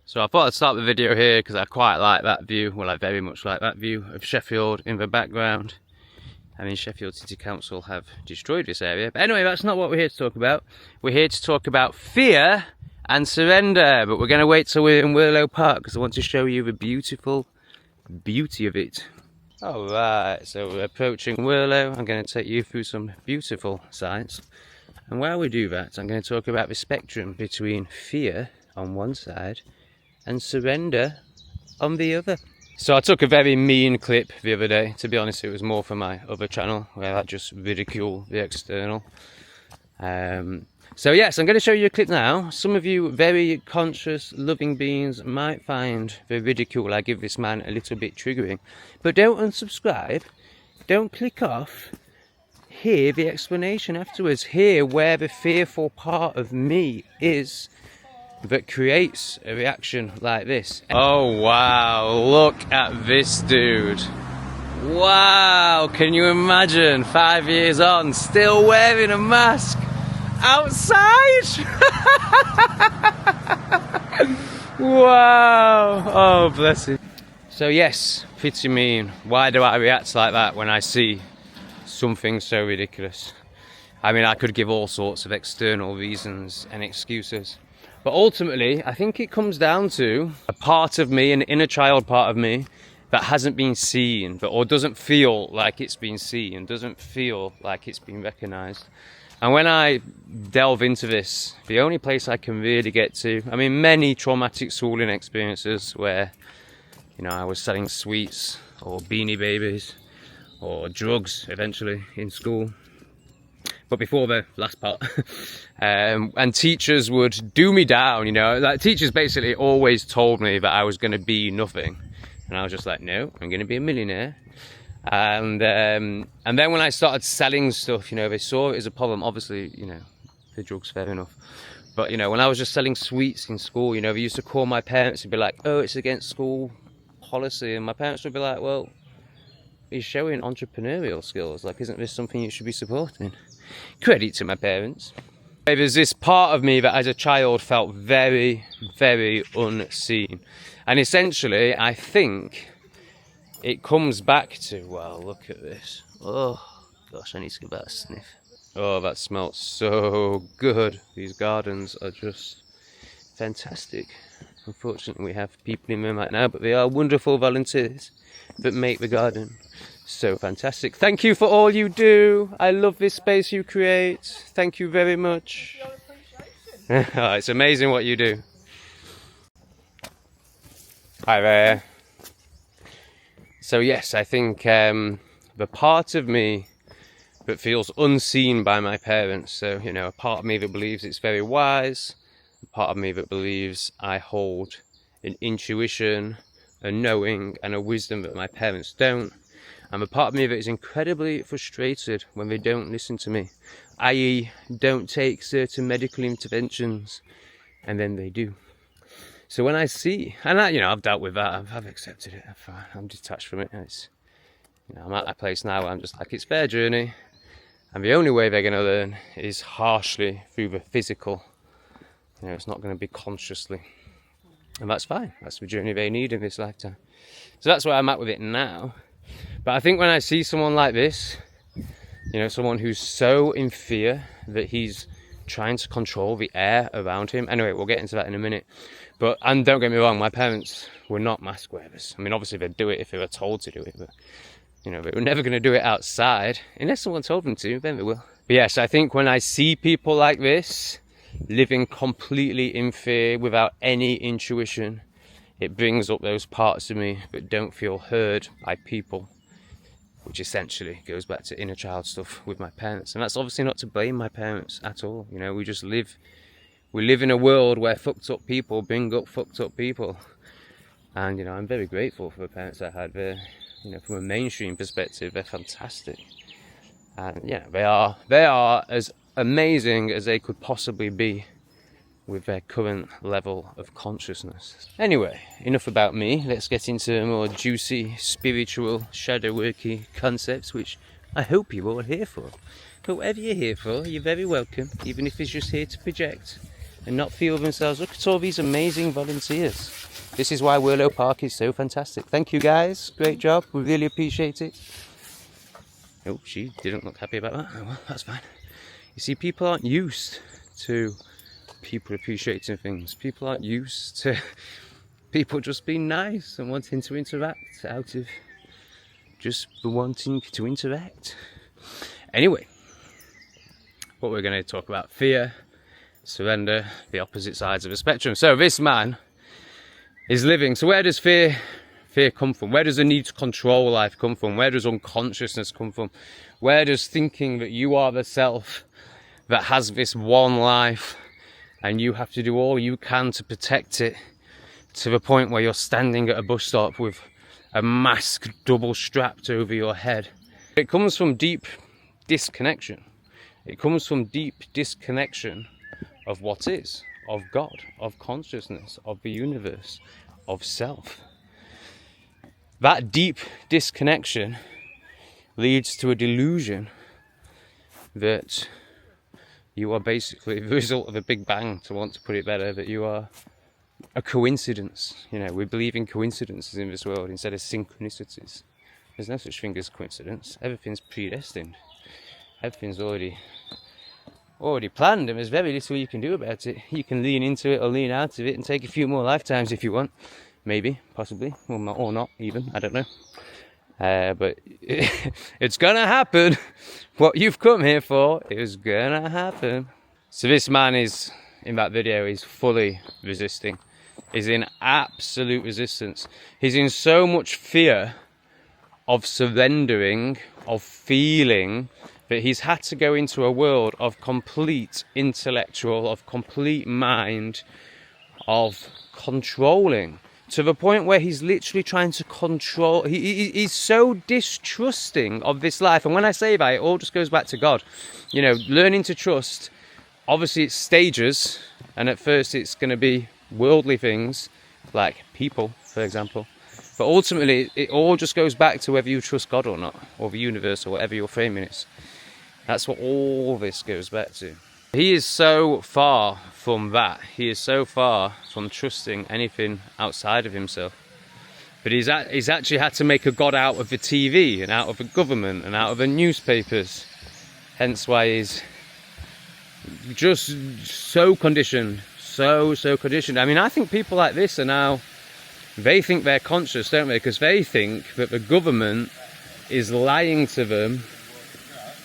So I thought I'd start the video here because I quite like that view. Well, I very much like that view of Sheffield in the background. I mean, Sheffield City Council have destroyed this area. But anyway, that's not what we're here to talk about. We're here to talk about fear and surrender. But we're going to wait till we're in Willow Park because I want to show you the beautiful beauty of it. Alright, so we're approaching Willow. I'm going to take you through some beautiful sights. And while we do that, I'm going to talk about the spectrum between fear on one side and surrender on the other. So I took a very mean clip the other day. To be honest, it was more for my other channel where I just ridicule the external. So yes, I'm going to show you a clip now. Some of you very conscious, loving beings might find the ridicule I give this man a little bit triggering. But don't unsubscribe, don't click off. Hear the explanation afterwards. Hear where the fearful part of me is that creates a reaction like this. Oh wow, look at this dude. Wow, can you imagine 5 years on still wearing a mask outside? Wow, oh bless him. So yes, pretty mean. Why do I react like that when I see something so ridiculous? I mean, I could give all sorts of external reasons and excuses. But ultimately, I think it comes down to a part of me, an inner child part of me, that hasn't been seen, or doesn't feel like it's been seen, doesn't feel like it's been recognised. And when I delve into this, the only place I can really get to, I mean, many traumatic schooling experiences where, you know, I was selling sweets or Beanie Babies or drugs eventually in school. But before the last part, and teachers would do me down, you know, like teachers basically always told me that I was going to be nothing. And I was just like, no, I'm going to be a millionaire. And then when I started selling stuff, you know, they saw it as a problem. Obviously, you know, the drugs, fair enough. But, you know, when I was just selling sweets in school, you know, they used to call my parents and be like, oh, it's against school policy. And my parents would be like, well, he's showing entrepreneurial skills. Like, isn't this something you should be supporting? Credit to my parents. There's this part of me that as a child felt very, very unseen. And essentially, I think it comes back to, well, look at this. Oh, gosh, I need to give that a sniff. Oh, that smells so good. These gardens are just fantastic. Unfortunately, we have people in them right now, but they are wonderful volunteers that make the garden so fantastic. Thank you for all you do. I love this space you create. Thank you very much. Oh, it's amazing what you do. Hi there. So yes, I think the part of me that feels unseen by my parents, so, you know, a part of me that believes it's very wise, a part of me that believes I hold an intuition, a knowing and a wisdom that my parents don't, and a part of me that is incredibly frustrated when they don't listen to me, i.e. don't take certain medical interventions, and then they do. So when I see, and I, you know, I've dealt with that, I've accepted it, I'm detached from it. It's, you know, I'm at that place now where I'm just like, it's their journey, and the only way they're going to learn is harshly through the physical. You know, it's not going to be consciously, and that's fine. That's the journey they need in this lifetime. So that's where I'm at with it now. But I think when I see someone like this, you know, someone who's so in fear that he's trying to control the air around him. Anyway, we'll get into that in a minute. But, and don't get me wrong, my parents were not mask wearers. I mean, obviously they'd do it if they were told to do it, but, you know, they were never going to do it outside. Unless someone told them to, then they will. But yes, I think when I see people like this, living completely in fear without any intuition, it brings up those parts of me that don't feel heard by people, which essentially goes back to inner child stuff with my parents. And that's obviously not to blame my parents at all. You know, we live in a world where fucked up people bring up fucked up people. And, you know, I'm very grateful for the parents I had. They're, you know, from a mainstream perspective, they're fantastic. And, yeah, they are as amazing as they could possibly be with their current level of consciousness. Anyway, enough about me. Let's get into more juicy, spiritual, shadow worky concepts, which I hope you're all here for. But whatever you're here for, you're very welcome, even if it's just here to project and not feel themselves. Look at all these amazing volunteers. This is why Willow Park is so fantastic. Thank you guys, great job, we really appreciate it. Oh, she didn't look happy about that. Oh well, that's fine. You see, people aren't used to people appreciating things. People aren't used to people just being nice and wanting to interact out of just wanting to interact. Anyway, what we're going to talk about: fear, surrender, the opposite sides of the spectrum. So this man is living. So where does fear come from? Where does the need to control life come from? Where does unconsciousness come from? Where does thinking that you are the self that has this one life and you have to do all you can to protect it, to the point where you're standing at a bus stop with a mask double strapped over your head? It comes from deep disconnection. It comes from deep disconnection of what is, of God, of consciousness, of the universe, of self. That deep disconnection leads to a delusion that you are basically the result of a big bang, to want to put it better, that you are a coincidence. You know, we believe in coincidences in this world instead of synchronicities. There's no such thing as coincidence. Everything's predestined. Everything's already planned, and there's very little you can do about it. You can lean into it or lean out of it and take a few more lifetimes if you want. Maybe, possibly, or not even, I don't know. But it's gonna happen. What you've come here for is gonna happen. So this man is, in that video, he's fully resisting. He's in absolute resistance. He's in so much fear of surrendering, of feeling, that he's had to go into a world of complete intellectual, of complete mind, of controlling, to the point where he's literally trying to control. He's so distrusting of this life. And when I say that, it all just goes back to God. You know, learning to trust, obviously it's stages, and at first it's going to be worldly things, like people, for example. But ultimately, it all just goes back to whether you trust God or not, or the universe, or whatever your framing is. That's what all this goes back to. He is so far from that. He is so far from trusting anything outside of himself. But he's actually had to make a God out of the TV, and out of the government, and out of the newspapers. Hence why he's just so conditioned. So conditioned. I mean, I think people like this are now, they think they're conscious, don't they? Because they think that the government is lying to them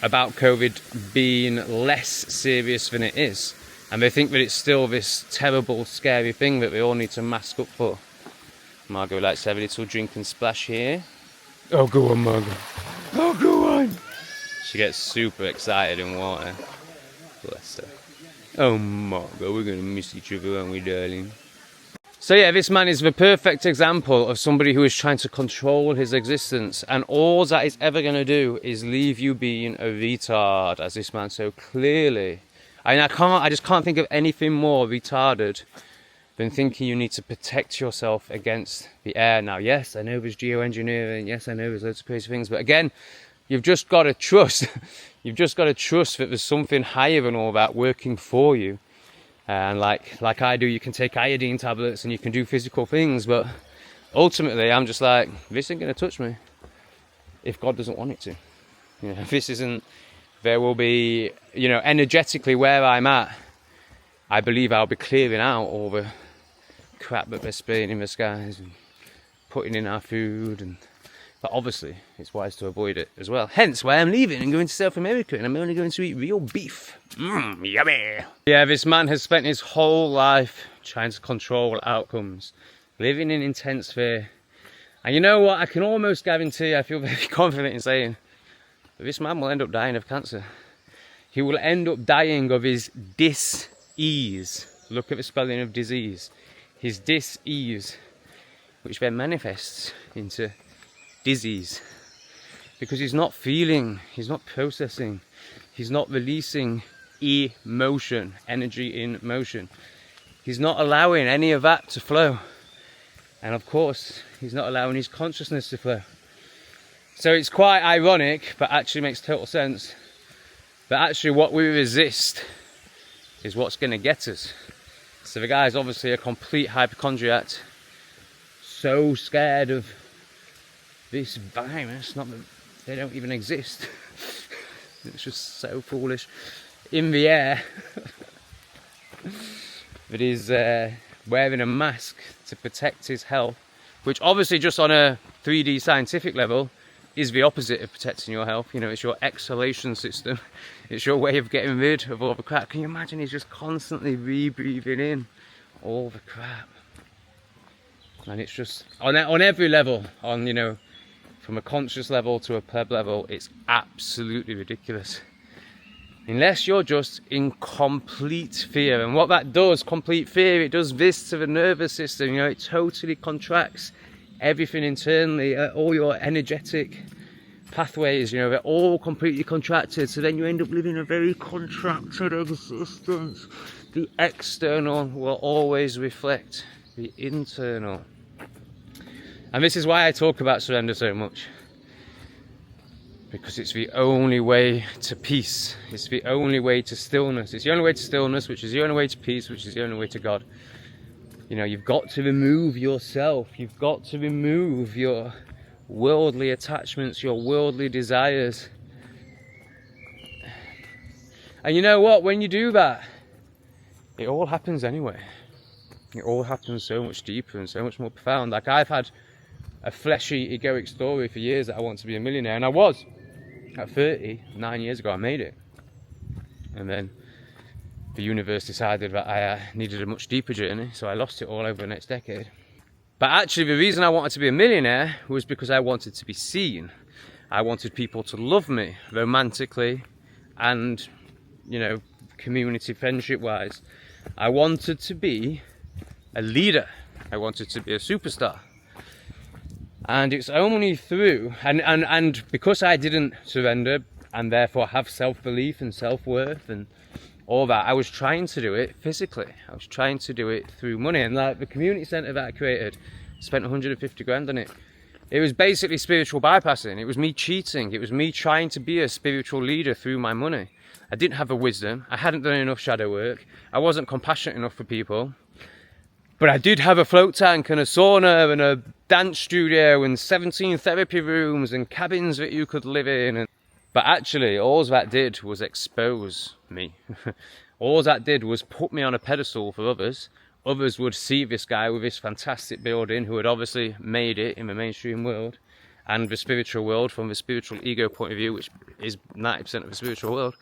about COVID being less serious than it is. And they think that it's still this terrible, scary thing that we all need to mask up for. Margot likes to have a little drink and splash here. Oh, go on, Margot. Oh, go on. She gets super excited in water. Bless her. Oh, Margot, we're going to miss each other, aren't we, darling? So yeah, this man is the perfect example of somebody who is trying to control his existence, and all that is ever going to do is leave you being a retard, as this man so clearly. I mean, I just can't think of anything more retarded than thinking you need to protect yourself against the air. Now, yes, I know there's geoengineering, yes, I know there's loads of crazy things, but again, you've just got to trust. You've just got to trust that there's something higher than all that working for you. And like I do, you can take iodine tablets and you can do physical things, but ultimately I'm just like, this ain't going to touch me if God doesn't want it to. You know, this isn't, there will be, you know, energetically where I'm at, I believe I'll be clearing out all the crap that they're spraying in the skies and putting in our food, but obviously it's wise to avoid it as well. Hence why I'm leaving and going to South America, and I'm only going to eat real beef. Yummy. Yeah, this man has spent his whole life trying to control outcomes, living in intense fear. And you know what? I can almost guarantee, I feel very confident in saying, that this man will end up dying of cancer. He will end up dying of his dis-ease. Look at the spelling of disease. His dis-ease, which then manifests into disease, because he's not feeling, he's not processing, he's not releasing emotion, energy in motion. He's not allowing any of that to flow, and of course he's not allowing his consciousness to flow. So it's quite ironic, but actually makes total sense, that actually what we resist is what's going to get us. So the guy's obviously a complete hypochondriac, so scared of this virus, not that they don't even exist. It's just so foolish. In the air, that he's wearing a mask to protect his health, which obviously just on a 3D scientific level is the opposite of protecting your health. You know, it's your exhalation system. It's your way of getting rid of all the crap. Can you imagine he's just constantly rebreathing in all the crap? And it's just, on every level, on, you know, from a conscious level to a pleb level, it's absolutely ridiculous. Unless you're just in complete fear. And what that does, complete fear, it does this to the nervous system. You know, it totally contracts everything internally, all your energetic pathways, you know, they're all completely contracted. So then you end up living a very contracted existence. The external will always reflect the internal. And this is why I talk about surrender so much. Because it's the only way to peace. It's the only way to stillness. It's the only way to stillness, which is the only way to peace, which is the only way to God. You know, you've got to remove yourself. You've got to remove your worldly attachments, your worldly desires. And you know what? When you do that, it all happens anyway. It all happens so much deeper and so much more profound. Like, I've had a fleshy, egoic story for years that I want to be a millionaire, and I was. At 30, 9 years ago, I made it. And then the universe decided that I needed a much deeper journey, so I lost it all over the next decade. But actually, the reason I wanted to be a millionaire was because I wanted to be seen. I wanted people to love me romantically and, you know, community friendship-wise. I wanted to be a leader. I wanted to be a superstar. And it's only through, and because I didn't surrender and therefore have self-belief and self-worth and all that, I was trying to do it physically. I was trying to do it through money. And like the community centre that I created, spent 150 grand on it. It was basically spiritual bypassing. It was me cheating. It was me trying to be a spiritual leader through my money. I didn't have the wisdom. I hadn't done enough shadow work. I wasn't compassionate enough for people. But I did have a float tank and a sauna and a dance studio and 17 therapy rooms and cabins that you could live in. But actually, all that did was expose me. All that did was put me on a pedestal for others. Others would see this guy with this fantastic building who had obviously made it in the mainstream world and the spiritual world from the spiritual ego point of view, which is 90% of the spiritual world.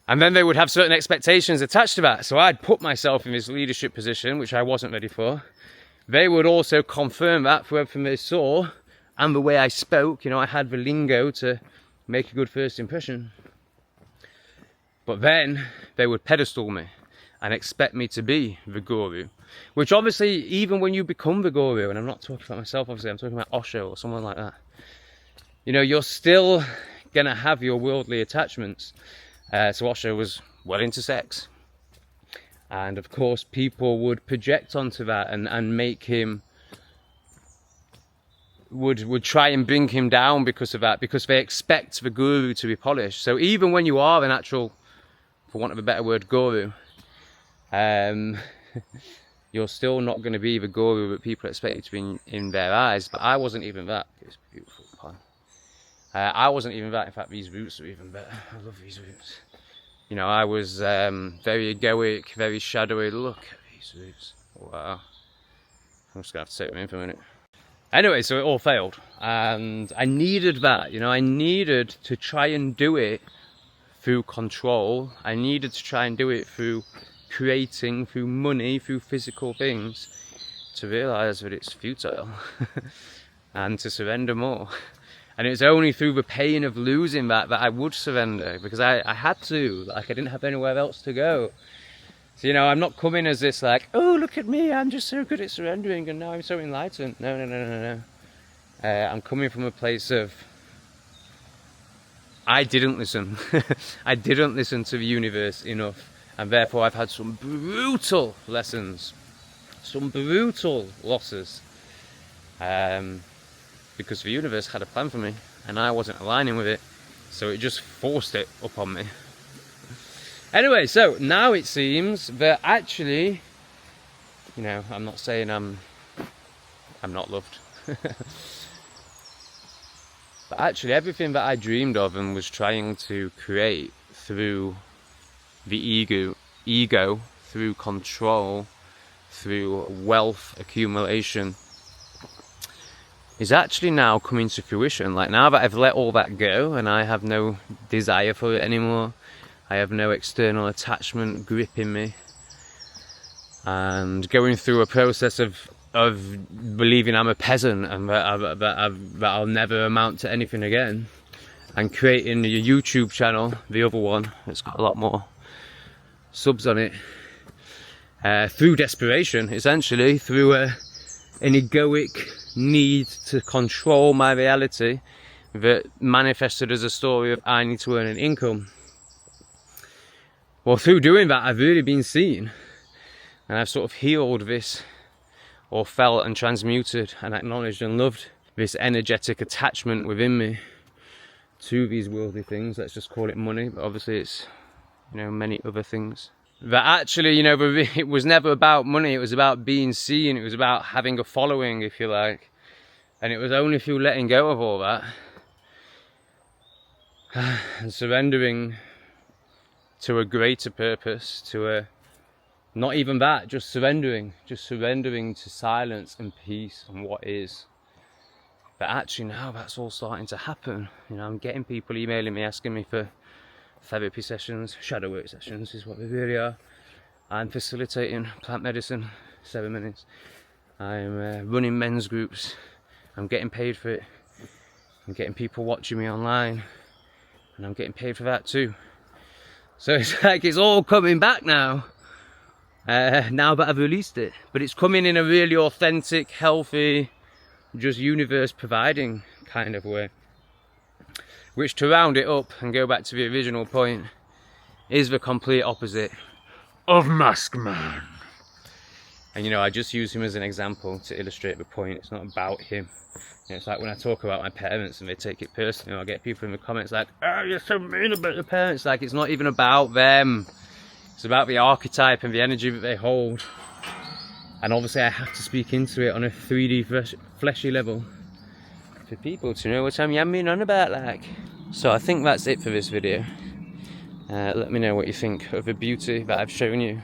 And then they would have certain expectations attached to that. So I'd put myself in this leadership position, which I wasn't ready for. They would also confirm that through everything they saw and the way I spoke. You know, I had the lingo to make a good first impression. But then they would pedestal me and expect me to be the guru. Which obviously, even when you become the guru, and I'm not talking about myself, obviously, I'm talking about Osho or someone like that. You know, you're still going to have your worldly attachments. So Osho was well into sex. And of course, people would project onto that and make him, would try and bring him down because of that, because they expect the guru to be polished. So even when you are an actual, for want of a better word, guru, you're still not going to be the guru that people expect you to be in their eyes. But I wasn't even that. It's a beautiful pun. I wasn't even that. In fact, these roots are even better. I love these roots. You know, I was very egoic, very shadowy. Look at these roots. Wow. I'm just going to have to take them in for a minute. Anyway, so it all failed. And I needed that. You know, I needed to try and do it through control. I needed to try and do it through creating, through money, through physical things, to realise that it's futile and to surrender more. And it was only through the pain of losing that I would surrender, because I had to, like, I didn't have anywhere else to go. So, you know, I'm not coming as this like, oh, look at me, I'm just so good at surrendering and now I'm so enlightened. No. I'm coming from a place of, I didn't listen. I didn't listen to the universe enough. And therefore I've had some brutal lessons, some brutal losses. Because the universe had a plan for me and I wasn't aligning with it, so it just forced it upon me. Anyway, so now it seems that actually, you know, I'm not saying I'm not loved. But actually everything that I dreamed of and was trying to create through the ego, through control, through wealth accumulation, is actually now coming to fruition. Like, now that I've let all that go and I have no desire for it anymore, I have no external attachment gripping me, and going through a process of believing I'm a peasant and that I'll never amount to anything again, and creating a YouTube channel, the other one that's got a lot more subs on it, through desperation, essentially, through an egoic need to control my reality that manifested as a story of I need to earn an income. Well, through doing that, I've really been seen, and I've sort of healed this, or felt and transmuted and acknowledged and loved this energetic attachment within me to these worldly things. Let's just call it money, but obviously it's, you know, many other things. That actually, you know, it was never about money, it was about being seen, it was about having a following, if you like. And it was only through letting go of all that and surrendering to a greater purpose, to a, not even that, just surrendering to silence and peace and what is. But actually now that's all starting to happen. You know, I'm getting people emailing me, asking me for therapy sessions, shadow work sessions is what they really are. I'm facilitating plant medicine ceremonies. I'm running men's groups. I'm getting paid for it. I'm getting people watching me online, and I'm getting paid for that too. So it's like it's all coming back now. Now that I've released it, but it's coming in a really authentic, healthy, just universe providing kind of way, which, to round it up and go back to the original point, is the complete opposite of Mask Man. And you know, I just use him as an example to illustrate the point. It's not about him. You know, it's like when I talk about my parents and they take it personally, I get people in the comments like, oh, you're so mean about your parents. Like, it's not even about them. It's about the archetype and the energy that they hold. And obviously I have to speak into it on a 3D fleshy level for people to know what I'm yamming on about, like. So I think that's it for this video. Let me know what you think of the beauty that I've shown you.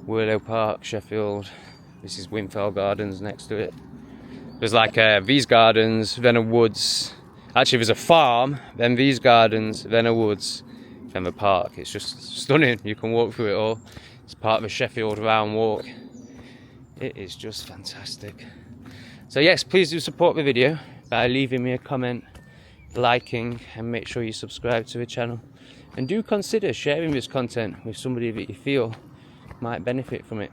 Willow Park, Sheffield. This is Winfell Gardens next to it. There's like these gardens, then a woods. Actually, there's a farm, then these gardens, then a woods, then the park. It's just stunning. You can walk through it all. It's part of a Sheffield round walk. It is just fantastic. So yes, please do support the video by leaving me a comment, liking, and make sure you subscribe to the channel. And do consider sharing this content with somebody that you feel might benefit from it.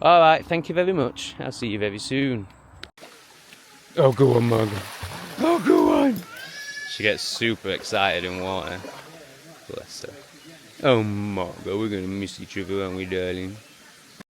Alright, thank you very much. I'll see you very soon. Oh, go on, Margaret. Oh, go on. She gets super excited in water. Bless her. Oh, Margaret, we're going to miss each other, aren't we, darling?